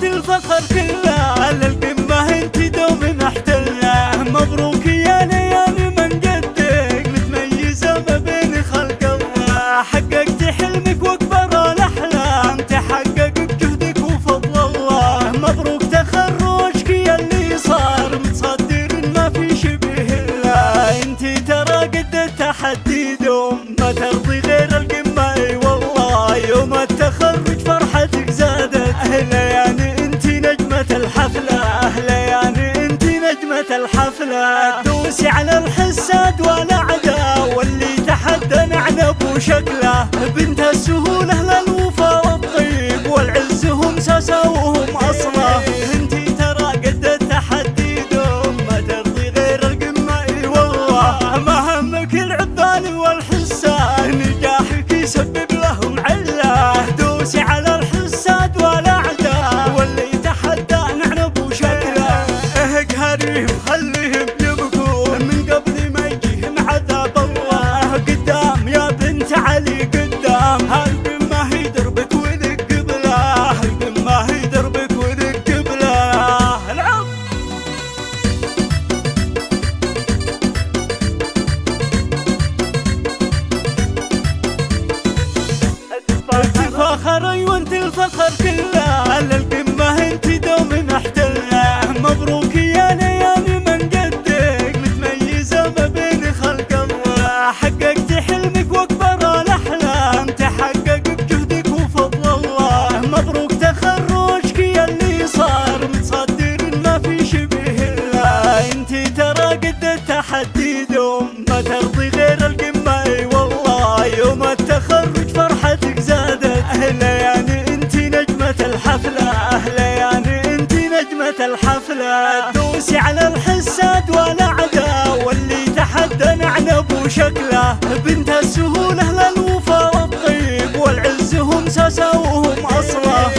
وانت الفخر كله، للقمة انت دوم محتله. مبروك يا ليالي من قدك، متميزة ما بين خلق الله. حققت حلمك واكبر الاحلام، تحقق بجهدك وفضل الله. مبروك تخرجك يا اللي صار، متصدر ما في شبه له. انت ترى قد التحدي دوم، ما ترضي غير القمة. اي والله يوم التخرج فرحتك زادت. اهلا يعني انت نجمة الحفلة، اهلا يعني انت نجمة الحفلة. دوسي على الحساد والاعداء، واللي تحدى نعنب وشكله. بنت السهولة للوفا والطيب، والعز هم ساسة وهم اصله. انت ترى قد التحدي دوم، ما ترضي غير القمة. اي والله ما همك العبال والحسان، نجاحك يسبب لهم عله. دوسي على الحساد والاعداء، واللي تحدى نعنب وشكله. اقهريهم خليهم يبكون، من قبل ما يجيهم عذاب الله. قدام يا بنت علي قدام، هالقمة هي دربك ولك قبله. هالقمة هي دربك ولك قبله. العب فخري وانت الفخر كله، للقمة انت دوم محتله. مبروك يا ليالي من قدك، متميزة ما بين خلق الله. حققت حلمك واكبر الاحلام، تحقق بجهدك وفضل الله. مبروك تخرجك يا اللي صار، متصدر ما في شبه له. انت ترى قد التحدي دوم، ما ترضي غير القمة. اي والله يوم التخرج فرحتك زادت. اهلا يعني انت نجمة الحفلة، اهلا يعني انت نجمة الحفلة. دوسي على الحساد والاعداء، واللي تحدى نعنب وشكله. بنت السهولة للوفا والطيب، والعز هم ساسة وهم اصله.